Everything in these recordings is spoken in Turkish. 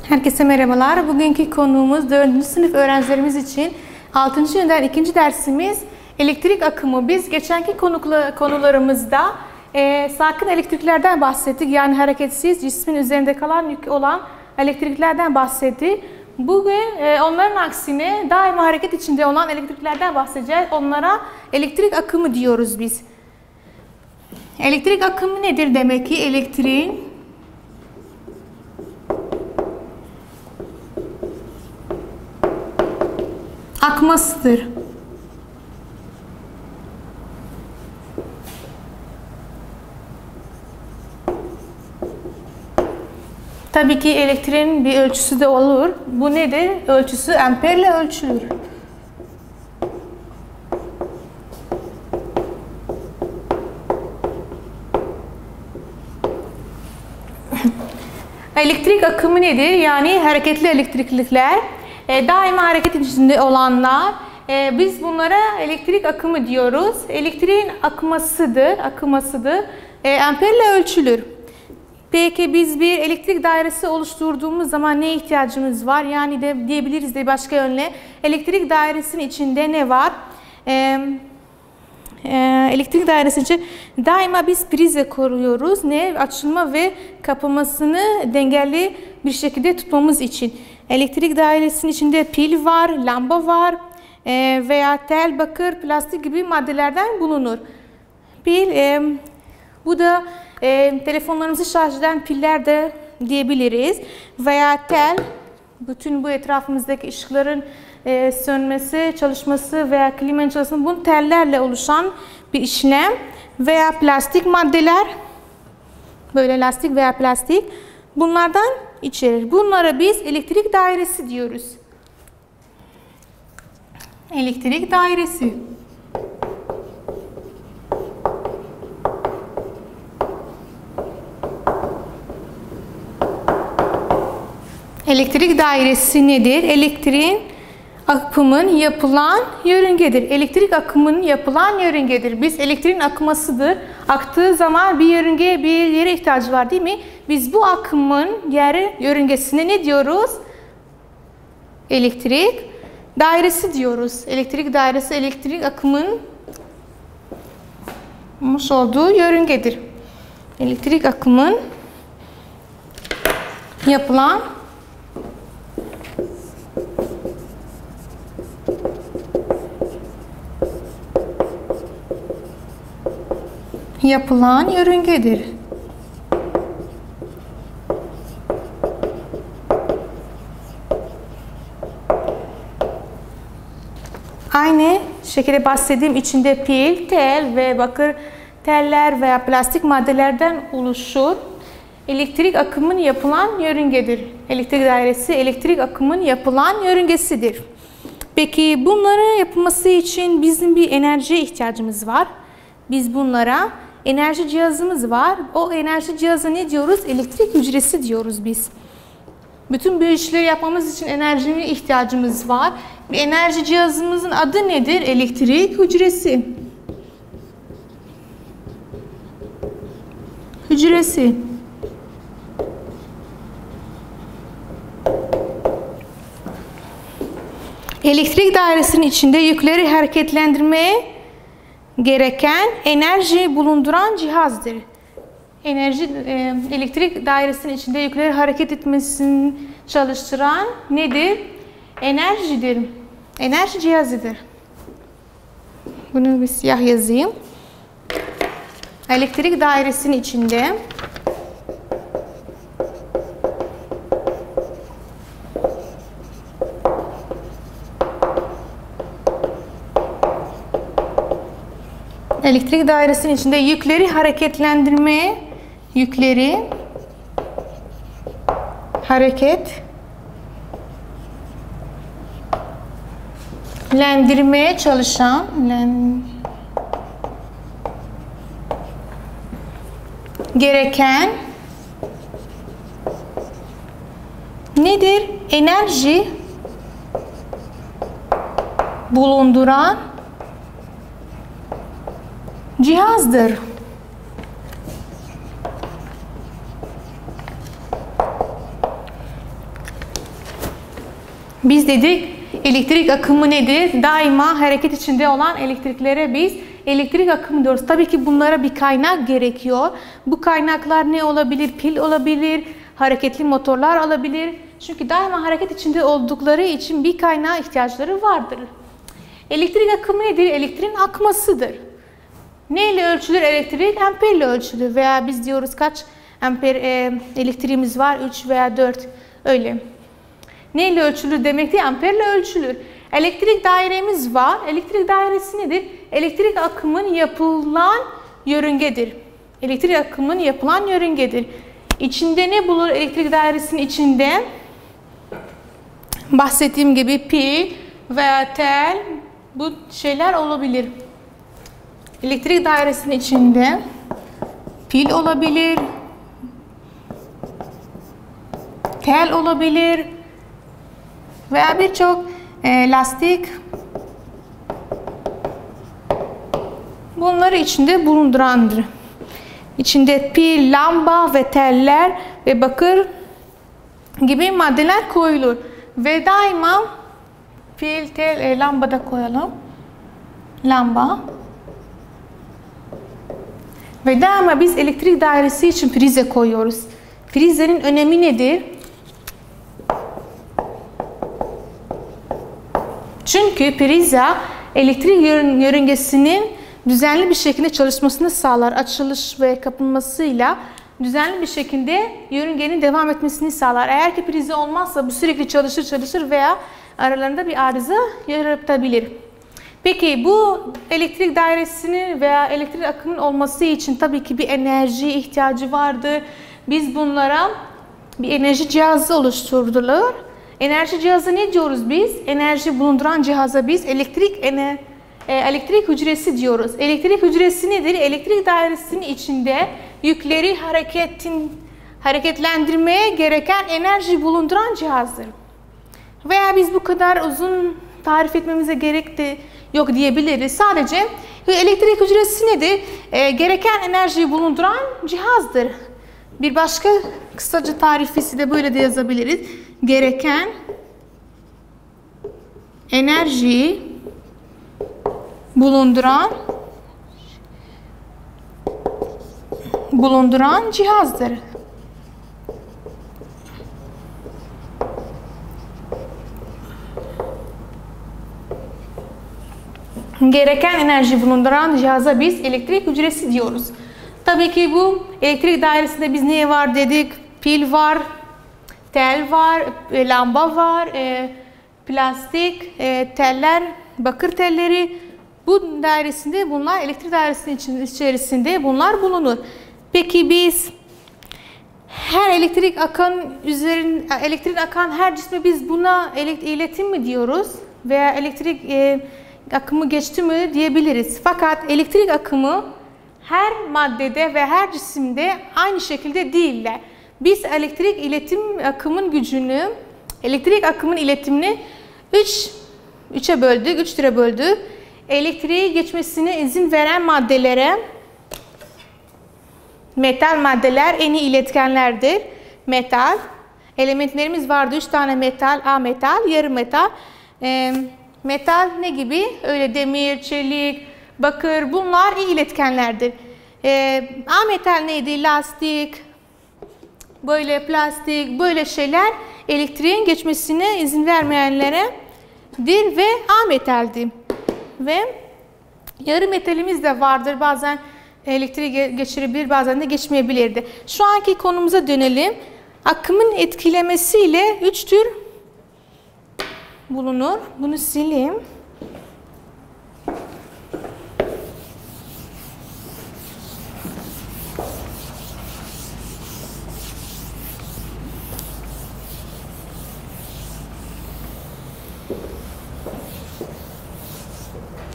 Herkese merhabalar. Bugünkü konuğumuz 4. sınıf öğrencilerimiz için 6. yıldan 2. dersimiz elektrik akımı. Biz geçenki konularımızda sakin elektriklerden bahsettik. Yani hareketsiz cismin üzerinde kalan yük olan elektriklerden bahsettik. Bugün onların aksine daima hareket içinde olan elektriklerden bahsedeceğiz. Onlara elektrik akımı diyoruz biz. Elektrik akımı nedir demek ki? Elektriğin akmasıdır. Tabii ki elektriğin bir ölçüsü de olur. Bu nedir? Ölçüsü amperle ölçülür. Elektrik akımı nedir? Yani hareketli elektriklikler, daima hareket içinde olanlar. Biz bunlara elektrik akımı diyoruz. Elektriğin akmasıdır. Amperle ölçülür. Peki biz bir elektrik dairesi oluşturduğumuz zaman ne ihtiyacımız var? Yani de diyebiliriz de başka yönle. Elektrik dairesinin içinde ne var? Elektrik dairesi için daima biz prize koruyoruz. Açılma ve kapamasını dengeli bir şekilde tutmamız için. Elektrik dairesinin içinde pil var, lamba var veya tel, bakır, plastik gibi maddelerden bulunur. Pil, bu da telefonlarımızı şarj eden piller de diyebiliriz. Veya tel, bütün bu etrafımızdaki ışıkların sönmesi, çalışması veya klimanın çalışması, bu tellerle oluşan bir işlem. Veya plastik maddeler, böyle lastik veya plastik, bunlardan içerir. Bunlara biz elektrik dairesi diyoruz. Elektrik dairesi. Elektrik dairesi nedir? Elektriğin akımın yapılan yörüngedir. Elektrik akımının yapılan yörüngedir. Biz elektriğin akmasıdır. Aktığı zaman bir yörüngeye, bir yere ihtiyacı var değil mi? Biz bu akımın yörüngesine ne diyoruz? Elektrik dairesi diyoruz. Elektrik dairesi, elektrik akımının olduğu yörüngedir. Elektrik akımın yapılan yörüngedir. Aynı şekilde bahsettiğim içinde pil, tel ve bakır teller veya plastik maddelerden oluşur. Elektrik akımının yapılan yörüngedir. Elektrik dairesi elektrik akımının yapılan yörüngesidir. Peki bunların yapılması için bizim bir enerjiye ihtiyacımız var. Biz bunlara enerji cihazımız var. O enerji cihazı ne diyoruz? Elektrik hücresi diyoruz biz. Bütün bu işleri yapmamız için enerjiye ihtiyacımız var. Bir enerji cihazımızın adı nedir? Elektrik hücresi. Hücresi. Elektrik dairesinin içinde yükleri hareketlendirmeye gereken enerji bulunduran cihazdır. Elektrik dairesinin içinde yükleri hareket etmesini çalıştıran nedir? Enerjidir. Enerji cihazıdır. Bunu bir siyah yazayım. Elektrik dairesinin içinde yükleri hareketlendirmeye, çalışan gereken nedir? Enerji bulunduran cihazdır. Biz dedik elektrik akımı nedir? Daima hareket içinde olan elektriklere biz elektrik akımı diyoruz. Tabii ki bunlara bir kaynak gerekiyor. Bu kaynaklar ne olabilir? Pil olabilir, hareketli motorlar olabilir. Çünkü daima hareket içinde oldukları için bir kaynağa ihtiyaçları vardır. Elektrik akımı nedir? Elektriğin akmasıdır. Neyle ölçülür elektrik? Amperle ölçülür. Veya biz diyoruz kaç amper elektriğimiz var? 3 veya 4. Öyle. Neyle ölçülür demek değil, amperle ölçülür. Elektrik dairemiz var. Elektrik dairesi nedir? Elektrik akımın yapılan yörüngedir. Elektrik akımın yapılan yörüngedir. İçinde ne bulur elektrik dairesinin içinde? Bahsettiğim gibi pil veya tel, bu şeyler olabilir. Elektrik dairesinin içinde pil olabilir, tel olabilir veya birçok lastik, bunları içinde bulundurandır. İçinde pil, lamba ve teller ve bakır gibi maddeler koyulur. Ve daima pil, tel, lamba da koyalım. Lamba. Ve daima biz elektrik dairesi için prize koyuyoruz. Prizlerin önemi nedir? Çünkü prize elektrik yörüngesinin düzenli bir şekilde çalışmasını sağlar. Açılış ve kapanmasıyla düzenli bir şekilde yörüngenin devam etmesini sağlar. Eğer ki prize olmazsa bu sürekli çalışır veya aralarında bir arıza yaratabilir. Peki bu elektrik dairesinin veya elektrik akımının olması için tabii ki bir enerji ihtiyacı vardır. Biz bunlara bir enerji cihazı oluşturulur. Enerji cihazı ne diyoruz biz? Enerji bulunduran cihaza biz elektrik hücresi diyoruz. Elektrik hücresi nedir? Elektrik dairesinin içinde yükleri hareketlendirmeye gereken enerji bulunduran cihazdır. Veya biz bu kadar uzun tarif etmemize gerek de yok diyebiliriz. Sadece elektrik hücresi nedir? Gereken enerjiyi bulunduran cihazdır. Bir başka kısaca tarifisi de böyle de yazabiliriz. Gereken enerjiyi bulunduran cihazdır. Gereken enerji bulunduran cihaza biz elektrik hücresi diyoruz. Tabii ki bu elektrik dairesinde biz neye var dedik? Pil var, tel var, lamba var, plastik, teller, bakır telleri. Bu dairesinde bunlar, elektrik dairesinin içerisinde bunlar bulunur. Peki biz her elektrik akan her cisme biz buna iletim mi diyoruz? Veya elektrik akımı geçti mi diyebiliriz. Fakat elektrik akımı her maddede ve her cisimde aynı şekilde değiller. Biz elektrik akımın iletimini 3 türe böldük. Elektriği geçmesine izin veren maddelere, metal maddeler en iyi iletkenlerdir. Metal, elementlerimiz vardı 3 tane metal, A metal, yarı metal. Metal ne gibi? Öyle demir, çelik, bakır, bunlar iyi iletkenlerdir. A metal neydi? Lastik, böyle plastik, böyle şeyler elektriğin geçmesine izin vermeyenlerdir ve A metaldi. Ve yarı metalimiz de vardır. Bazen elektriği geçirebilir, bazen de geçmeyebilirdi. Şu anki konumuza dönelim. Akımın etkilemesiyle 3 tür bulunur. Bunu sileyim.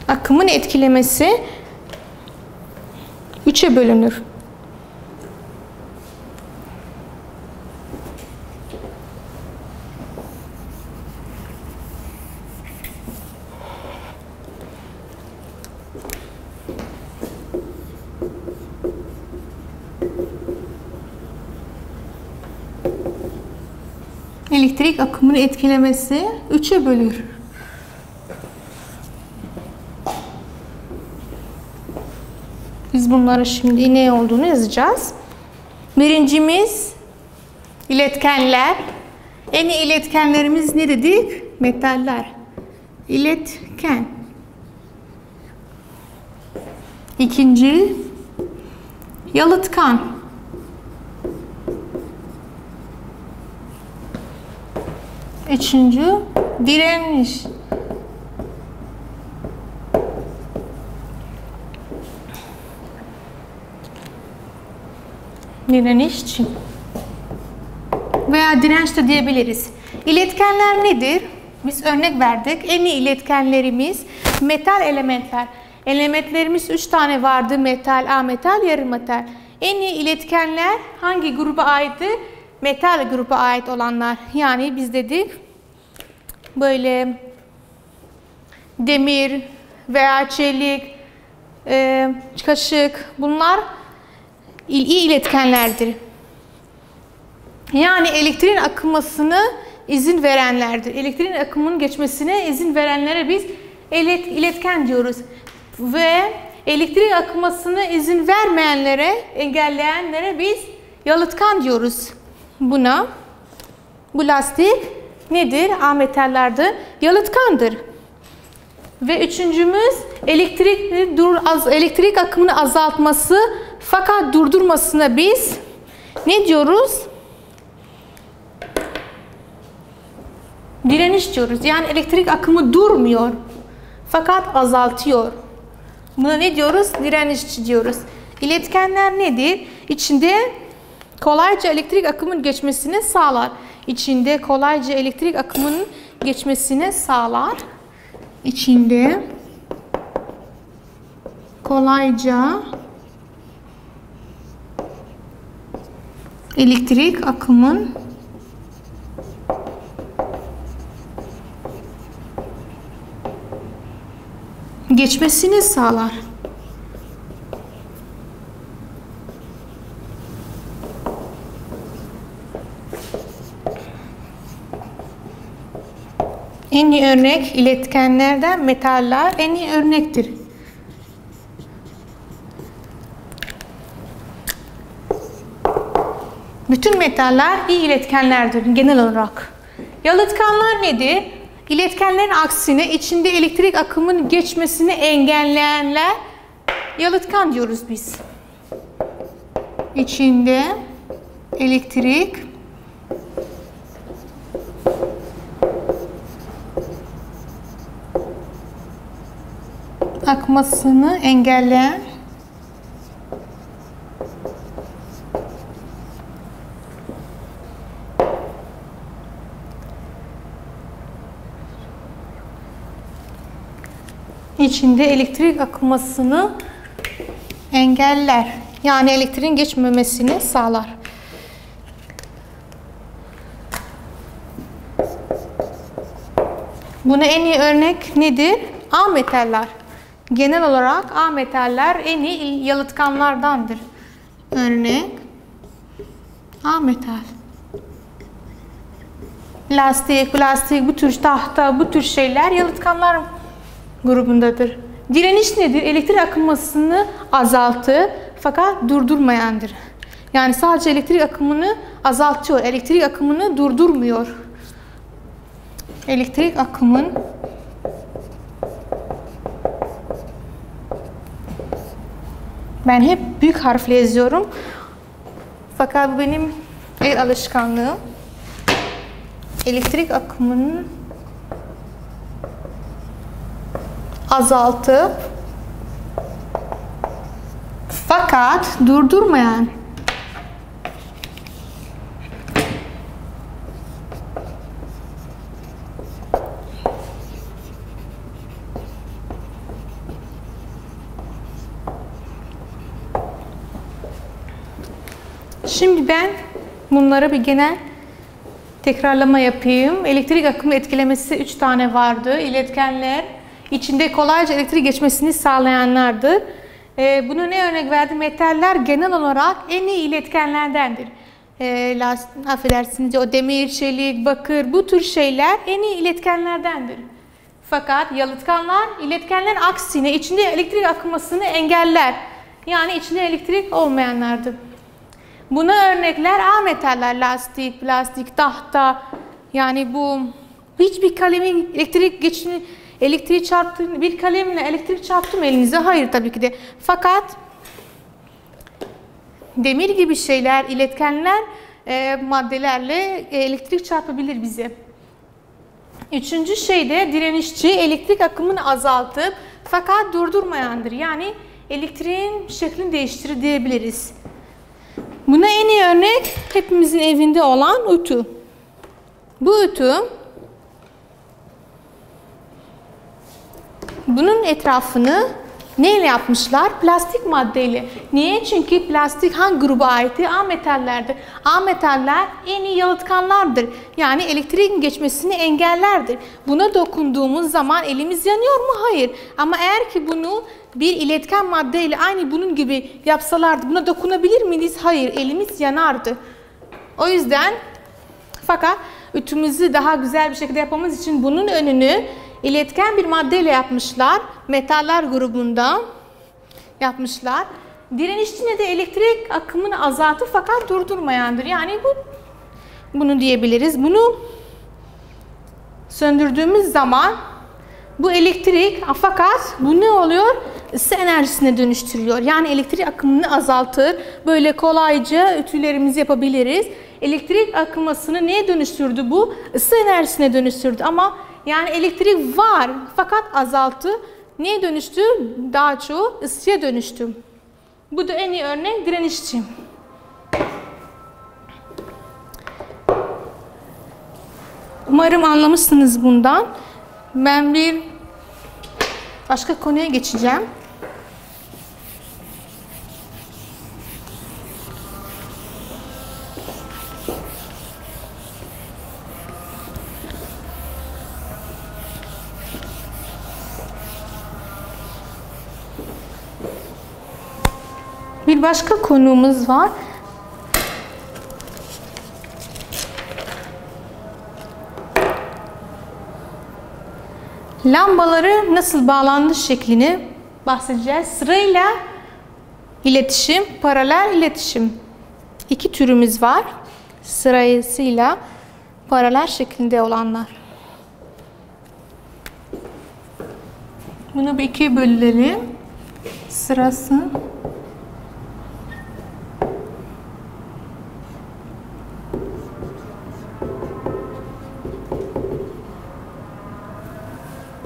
Akımın etkilemesi 3'e bölünür. elektrik akımını etkilemesi 3'e bölür. Biz bunları şimdi ne olduğunu yazacağız. Birincimiz iletkenler. En iyi iletkenlerimiz ne dedik? Metaller. İletken. İkinci yalıtkan. Üçüncü direniş. Direnişçi. Veya direnç de diyebiliriz. İletkenler nedir? Biz örnek verdik. En iyi iletkenlerimiz metal elementler. Elementlerimiz 3 tane vardı. Metal, ametal, yarı metal. En iyi iletkenler hangi gruba aitti? Metal gruba ait olanlar. Yani biz dedik böyle demir veya çelik, kaşık, bunlar iyi iletkenlerdir. Yani elektriğin akımasını izin verenlerdir. Elektriğin akımının geçmesine izin verenlere biz iletken diyoruz. Ve elektrik akımasına izin vermeyenlere, engelleyenlere biz yalıtkan diyoruz. Buna, bu lastik nedir? Ametallerdir, yalıtkandır. Ve üçüncümüz elektrik akımını azaltması fakat durdurmasına biz ne diyoruz? Direniş diyoruz. Yani elektrik akımı durmuyor fakat azaltıyor. Buna ne diyoruz? Direnişçi diyoruz. İletkenler nedir? İçinde kolayca elektrik akımının geçmesini sağlar. İçinde kolayca elektrik akımının geçmesini sağlar. İçinde kolayca elektrik akımının geçmesini sağlar. En iyi örnek iletkenlerden metaller en iyi örnektir. Bütün metaller iyi iletkenlerdir genel olarak. Yalıtkanlar nedir? İletkenlerin aksine içinde elektrik akımının geçmesini engelleyenler yalıtkan diyoruz biz. İçinde elektrik akmasını engelleyen içinde elektrik akmasını engeller. Yani elektriğin geçmemesini sağlar. Buna en iyi örnek nedir? A metaller. Genel olarak A metaller en iyi yalıtkanlardandır. Örnek A metal. Plastik, bu tür tahta, bu tür şeyler yalıtkanlar grubundadır. Direniş nedir? Elektrik akımasını azaltır fakat durdurmayandır. Yani sadece elektrik akımını azaltıyor, elektrik akımını durdurmuyor. Elektrik akımın ben hep büyük harfle yazıyorum. Fakat bu benim el alışkanlığım. Elektrik akımının azaltıp fakat durdurmayan Şimdi ben bunlara bir genel tekrarlama yapayım. Elektrik akımı etkilemesi 3 tane vardı. İletkenler içinde kolayca elektrik geçmesini sağlayanlardır. Buna ne örnek verdim? Metaller genel olarak en iyi iletkenlerdendir. affedersiniz, o demir, çelik, bakır, bu tür şeyler en iyi iletkenlerdendir. Fakat yalıtkanlar, iletkenler aksine içinde elektrik akmasını engeller. Yani içinde elektrik olmayanlardır. Buna örnekler A metaller, lastik, plastik, tahta. Yani bu hiçbir kalemin elektriği çarptı, bir kalemle elektrik çarptı mı elinize? Hayır tabii ki de. Fakat demir gibi şeyler, iletkenler maddelerle elektrik çarpabilir bize. Üçüncü şey de direnişçi, elektrik akımını azaltıp fakat durdurmayandır. Yani elektriğin şeklini değiştirir diyebiliriz. Buna en iyi örnek hepimizin evinde olan ütü. Bu ütü, bunun etrafını neyle yapmışlar? Plastik maddeyle. Niye? Çünkü plastik hangi gruba ait? A metallerdir. A metaller en iyi yalıtkanlardır. Yani elektriğin geçmesini engellerdir. Buna dokunduğumuz zaman elimiz yanıyor mu? Hayır. Ama eğer ki bunu bir iletken maddeyle aynı bunun gibi yapsalardı buna dokunabilir miyiz? Hayır. Elimiz yanardı. O yüzden fakat ütümüzü daha güzel bir şekilde yapmamız için bunun önünü iletken bir maddeyle yapmışlar. Metaller grubunda yapmışlar. Direnişçi de elektrik akımını azaltır fakat durdurmayandır. Yani bunu diyebiliriz. Bunu söndürdüğümüz zaman bu elektrik fakat bu ne oluyor? Isı enerjisine dönüştürüyor. Yani elektrik akımını azaltır. Böyle kolayca ütülerimizi yapabiliriz. Elektrik akımasını neye dönüştürdü bu? Isı enerjisine dönüştürdü ama yani elektrik var fakat azalttı. Neye dönüştü? Daha çoğu ısıya dönüştü. Bu da en iyi örnek direnişçi. Umarım anlamışsınız bundan. Ben bir başka konuya geçeceğim. Bir başka konumuz var. Lambaları nasıl bağlandığı şeklini bahsedeceğiz. Sırayla iletişim, paralel iletişim. İki türümüz var. Sırasıyla paralel şeklinde olanlar. Bunu bir ikiye bölelim. Sırası.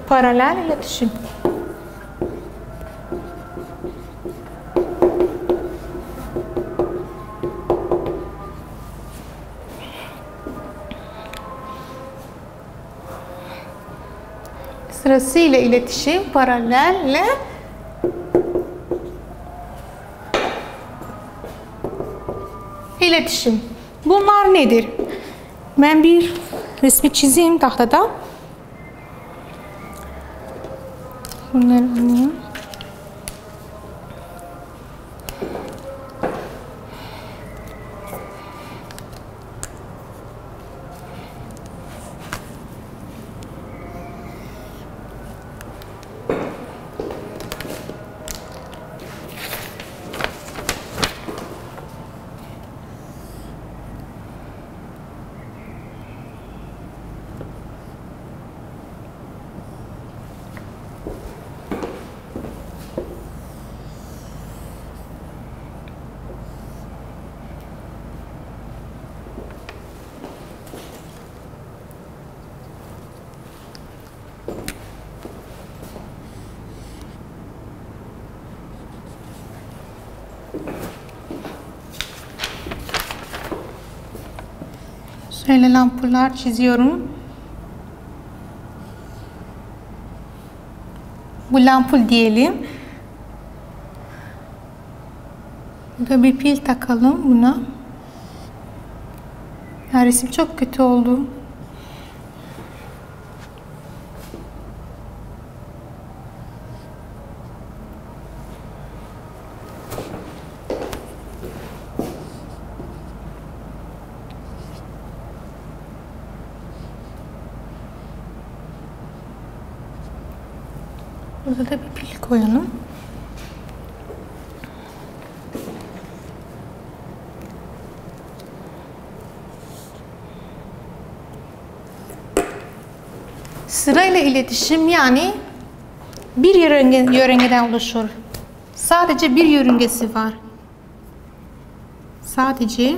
Paralel iletişim. Sırasıyla iletişim, paralelle iletişim. Bunlar nedir? Ben bir resmi çizeyim tahtada. Bunları alayım. Şöyle lampular çiziyorum. Bu lampul diyelim. Burada bir pil takalım buna. Ya resim çok kötü oldu. Burada da bir pil koyalım. Sırayla iletişim yani bir yörüngeden oluşur. Sadece bir yörüngesi var. Sadece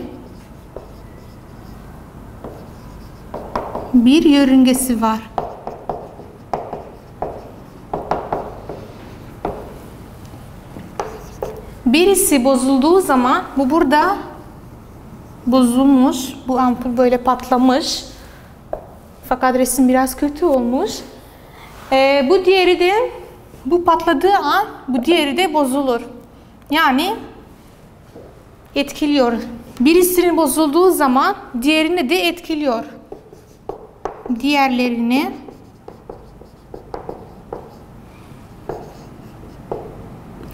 bir yörüngesi var. Birisi bozulduğu zaman bu burada bozulmuş. Bu ampul böyle patlamış. Fakat resim biraz kötü olmuş. Bu diğeri de bu patladığı an bu diğeri de bozulur. Yani etkiliyor. Birisinin bozulduğu zaman diğerini de etkiliyor. Diğerlerini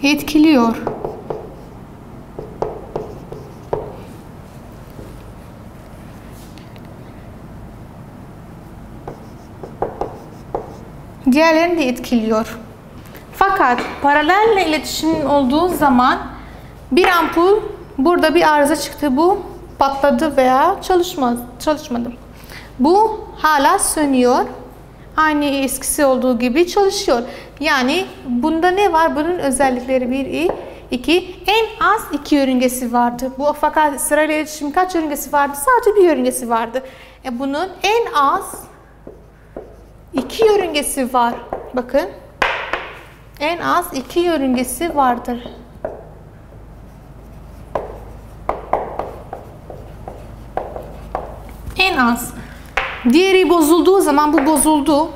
etkiliyor. Diğerlerini de etkiliyor. Fakat paralel iletişimin olduğu zaman bir ampul burada bir arıza çıktı, bu patladı veya çalışmadı. Bu hala sönüyor. Aynı eskisi olduğu gibi çalışıyor. Yani bunda ne var? Bunun özellikleri 1, 2. En az 2 yörüngesi vardı. Bu fakat sırayla iletişim kaç yörüngesi vardı? Sadece bir yörüngesi vardı. Bunun en az 2 yörüngesi var. Bakın. En az 2 yörüngesi vardır. En az. Diğeri bozulduğu zaman bu bozuldu.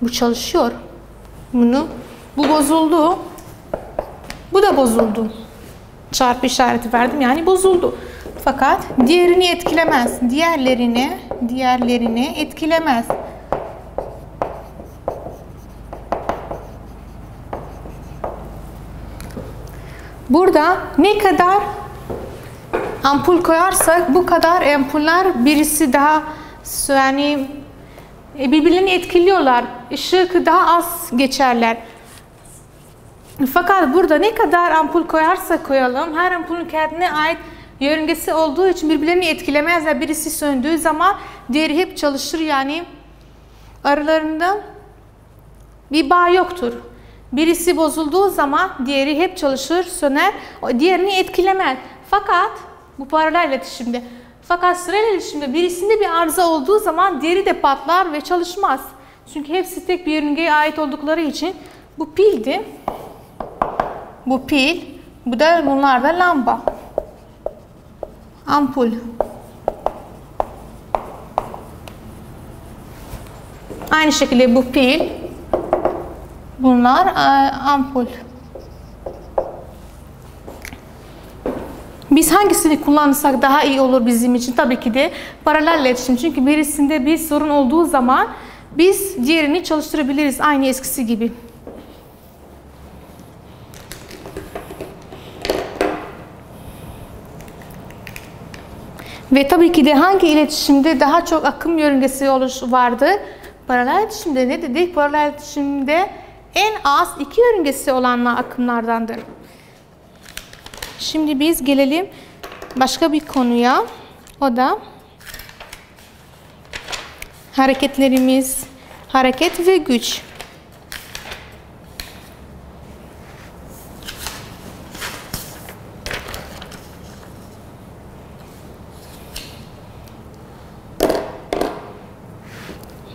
Bu çalışıyor. Bu bozuldu. Bu da bozuldu. Çarpı işareti verdim yani bozuldu. Fakat diğerini etkilemez. Diğerlerini etkilemez. Burada ne kadar ampul koyarsak bu kadar ampuller birisi daha yani birbirlerini etkiliyorlar. Işık daha az geçerler. Fakat burada ne kadar ampul koyarsak koyalım her ampulün kendine ait yörüngesi olduğu için birbirlerini etkilemezler. Birisi söndüğü zaman diğeri hep çalışır yani aralarında bir bağ yoktur. Birisi bozulduğu zaman diğeri hep çalışır, söner, diğerini etkilemez. Fakat bu paralel iletişimde. Fakat sırayla iletişimde birisinde bir arıza olduğu zaman diğeri de patlar ve çalışmaz. Çünkü hepsi tek bir yörüngeye ait oldukları için bu pildi. Bu pil, bu da bunlar da lamba. Ampul. Aynı şekilde bu pil. Bunlar ampul. Biz hangisini kullanırsak daha iyi olur bizim için? Tabii ki de paralel iletişim. Çünkü birisinde bir sorun olduğu zaman biz diğerini çalıştırabiliriz aynı eskisi gibi. Ve tabii ki de hangi iletişimde daha çok akım yörüngesi vardı? Paralel iletişimde ne dedik? Paralel iletişimde en az 2 yörüngesi olan akımlardandır. Şimdi biz gelelim başka bir konuya. O da hareketlerimiz, hareket ve güç.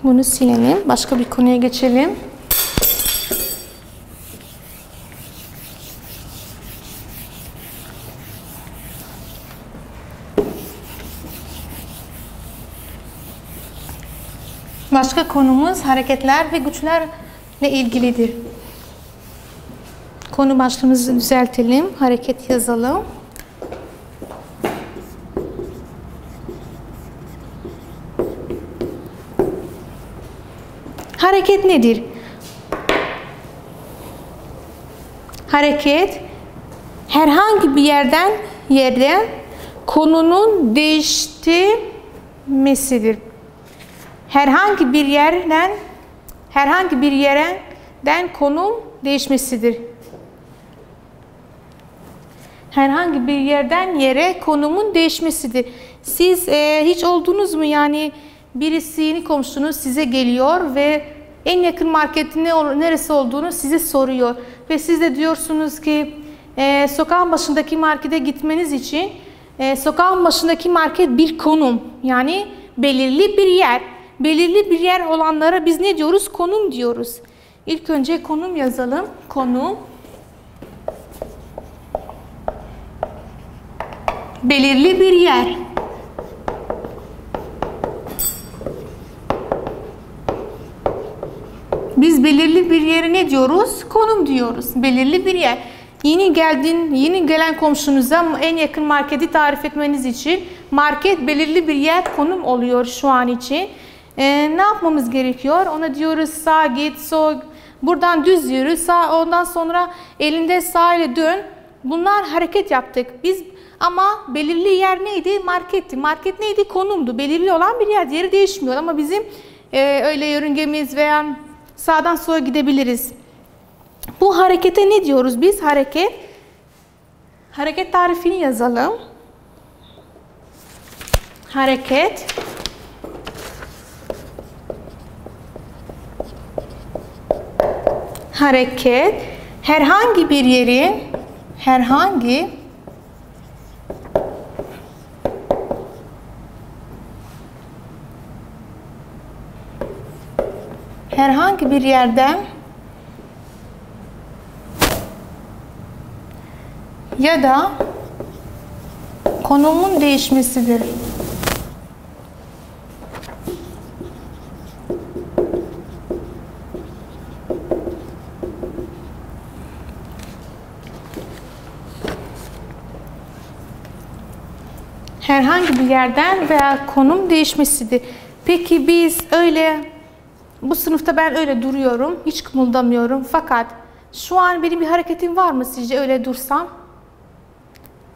Bunu silelim. Başka bir konuya geçelim. Başka konumuz hareketler ve güçlerle ilgilidir. Konu başlığımızı düzeltelim. Hareket yazalım. Hareket nedir? Hareket herhangi bir yerden konunun değişmesidir. Herhangi bir yere yerden konum değişmesidir. Herhangi bir yerden yere konumun değişmesidir. Siz hiç oldunuz mu, yani birisi, yeni komşunuz size geliyor ve en yakın marketin neresi olduğunu size soruyor. Ve siz de diyorsunuz ki sokağın başındaki markete gitmeniz için sokağın başındaki market bir konum. Yani belirli bir yer. Belirli bir yer olanlara biz ne diyoruz? Konum diyoruz. İlk önce konum yazalım. Konum. Belirli bir yer. Biz belirli bir yere ne diyoruz? Konum diyoruz. Belirli bir yer. Yeni gelen komşunuza en yakın marketi tarif etmeniz için market belirli bir yer, konum oluyor şu an için. Ne yapmamız gerekiyor? Ona diyoruz sağa git, buradan düz yürü, ondan sonra elinde sağ ile dön. Bunlar hareket yaptık. Biz ama belirli yer neydi? Marketti. Market neydi? Konumdu. Belirli olan bir yer. Yeri değişmiyor ama bizim öyle yörüngemiz veya sağdan sola gidebiliriz. Bu harekete ne diyoruz biz? Hareket. Hareket tarifini yazalım. Hareket. Hareket. Herhangi bir yerin herhangi bir yerden ya da konumun değişmesidir. Herhangi bir yerden veya konum değişmesidir. Peki biz bu sınıfta ben öyle duruyorum, hiç kımıldamıyorum. Fakat şu an benim bir hareketim var mı sizce öyle dursam?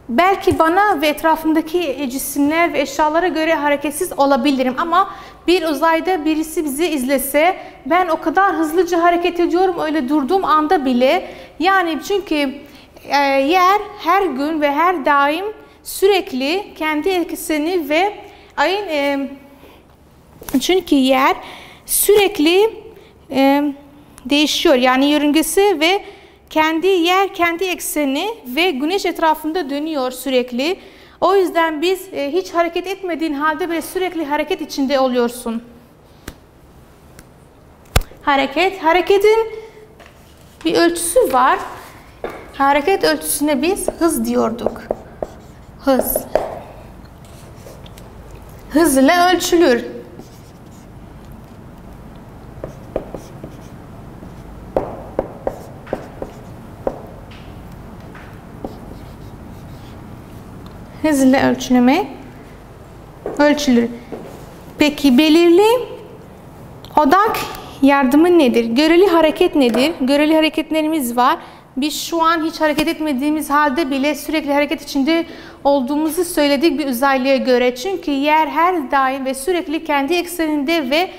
Belki bana ve etrafımdaki cisimler ve eşyalara göre hareketsiz olabilirim ama bir uzayda birisi bizi izlese ben o kadar hızlıca hareket ediyorum öyle durduğum anda bile. Yani çünkü yer her gün ve her daim sürekli kendi eksenini ve çünkü yer sürekli değişiyor. Yani yörüngesi ve kendi ekseni ve güneş etrafında dönüyor sürekli. O yüzden biz hiç hareket etmediğin halde bile sürekli hareket içinde oluyorsun. Hareketin bir ölçüsü var. Hareket ölçüsüne biz hız diyorduk. Hız. Hız ile ölçülür. Hız ile ölçülür. Peki belirli odak yardımı nedir? Göreli hareket nedir? Göreli hareketlerimiz var. Biz şu an hiç hareket etmediğimiz halde bile sürekli hareket içinde olduğumuzu söyledik bir uzaylıya göre. Çünkü yer her daim ve sürekli kendi ekseninde ve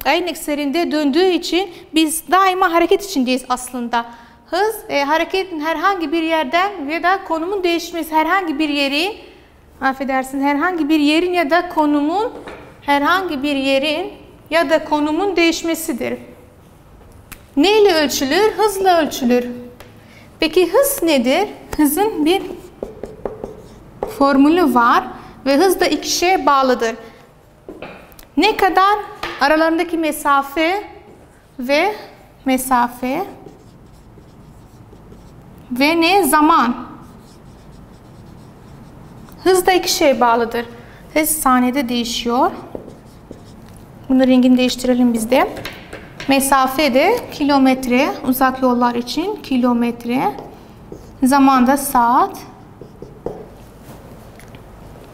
aynı ekseninde döndüğü için biz daima hareket içindeyiz aslında. Hız, hareketin herhangi bir yerden ya da konumun değişmesi, herhangi bir yerin ya da konumun değişmesidir. Ne ile ölçülür? Hızla ölçülür. Peki hız nedir? Hızın bir formülü var ve hız da iki şeye bağlıdır. Ne kadar aralarındaki mesafe ve ne zaman? Hız da iki şeye bağlıdır. Hız saniyede değişiyor. Bunu rengini değiştirelim biz de. Mesafe de kilometre, uzak yollar için kilometre. Zaman da saat.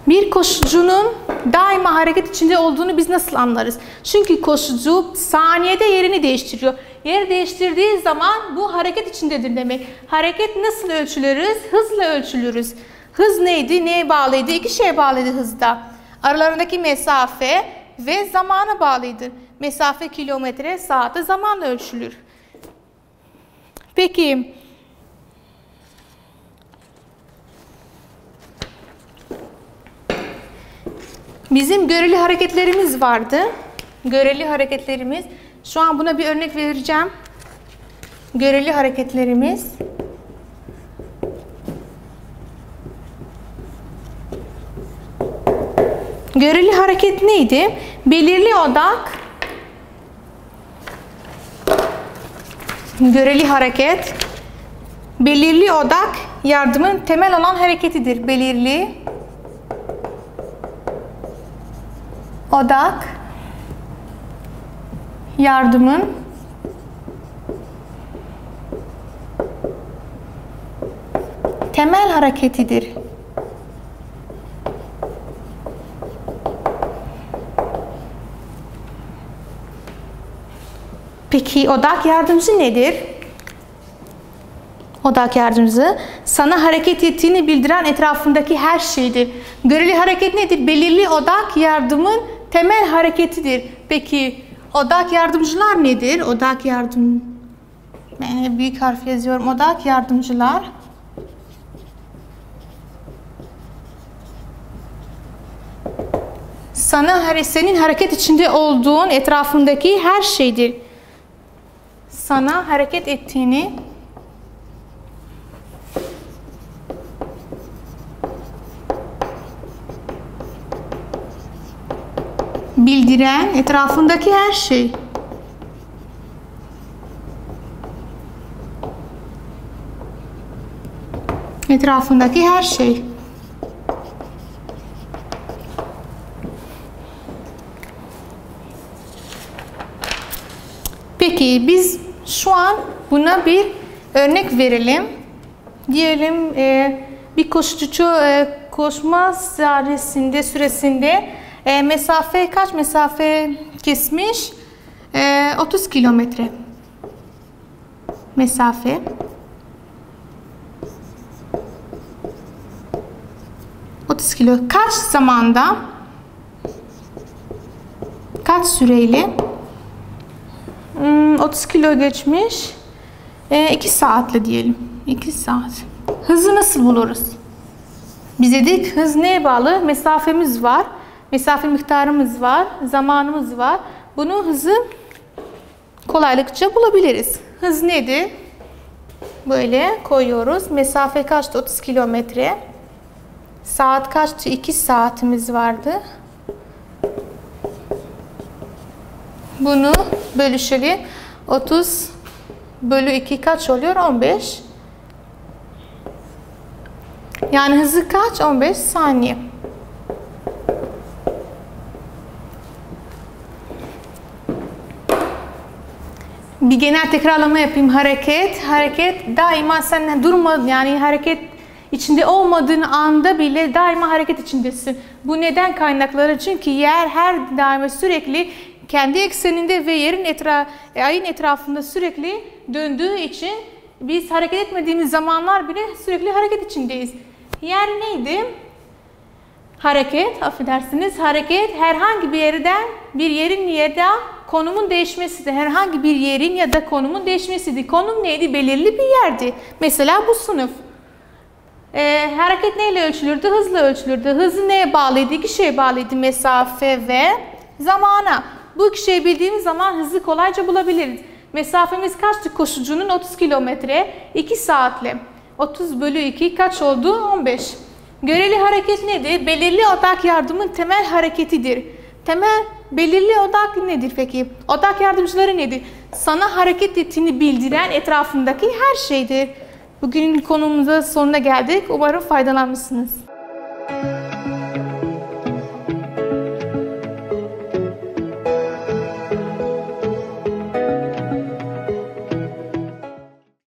Bir koşucunun daima hareket içinde olduğunu biz nasıl anlarız? Çünkü koşucu saniyede yerini değiştiriyor. Yer değiştirdiği zaman bu hareket içindedir demek. Hareket nasıl ölçülürüz? Hızla ölçülürüz. Hız neydi? Neye bağlıydı? İki şeye bağlıydı hızda. Aralarındaki mesafe ve zamana bağlıydı. Mesafe kilometre, saatte zamanla ölçülür. Peki, bizim göreli hareketlerimiz vardı. Göreli hareketlerimiz. Şu an buna bir örnek vereceğim. Göreli hareketlerimiz. Göreli hareket neydi? Belirli odak. Göreli hareket. Belirli odak yardımın temel olan hareketidir. Belirli odak yardımın temel hareketidir. Peki odak yardımcı nedir? Odak yardımcısı sana hareket ettiğini bildiren etrafındaki her şeydir. Göreli hareket nedir? Belirli odak yardımın temel hareketidir. Peki odak yardımcılar nedir? Odak yardım, ben büyük harf yazıyorum. Odak yardımcılar senin hareket içinde olduğun etrafındaki her şeydir. Sana hareket ettiğini bildiren etrafındaki her şey. Etrafındaki her şey. Peki biz şu an buna bir örnek verelim. Diyelim bir koşucu koşma süresinde kaç mesafe kesmiş? 30 kilometre mesafe. Kaç zamanda? Kaç süreyle? 30 kilo geçmiş. 2 saatle diyelim. 2 saat. Hızı nasıl buluruz? Biz dedik hız neye bağlı? Mesafemiz var. Mesafe miktarımız var. Zamanımız var. Bunu hızı kolaylıkça bulabiliriz. Hız nedir? Böyle koyuyoruz. Mesafe kaçtı? 30 kilometre. Saat kaçtı? 2 saatimiz vardı. Bunu bölüşelim. 30 bölü 2 kaç oluyor? 15. Yani hızı kaç? 15 saniye. Bir genel tekrarlama yapayım. Hareket daima sen durma, yani hareket içinde olmadığın anda bile daima hareket içindesin. Bu neden kaynakları? Çünkü yer her daima sürekli kendi ekseninde ve ayın etrafında sürekli döndüğü için biz hareket etmediğimiz zamanlar bile sürekli hareket içindeyiz. Yer neydi? Hareket herhangi bir yerin ya da konumun değişmesidir. Herhangi bir yerin ya da konumun değişmesidir. Konum neydi? Belirli bir yerdi. Mesela bu sınıf. Hareket neyle ölçülürdü? Hızla ölçülürdü. Hızı neye bağlıydı? İki şeye bağlıydı. Mesafe ve zamana. Bu iki şeyi bildiğimiz zaman hızı kolayca bulabiliriz. Mesafemiz kaçtı koşucunun? 30 kilometre. 2 saatle. 30 bölü 2 kaç oldu? 15. Göreli hareket nedir? Belirli odak yardımın temel hareketidir. Belirli odak nedir peki? Odak yardımcıları nedir? Sana hareket ettiğini bildiren etrafındaki her şeydir. Bugün konumuza sonuna geldik. Umarım faydalanmışsınız.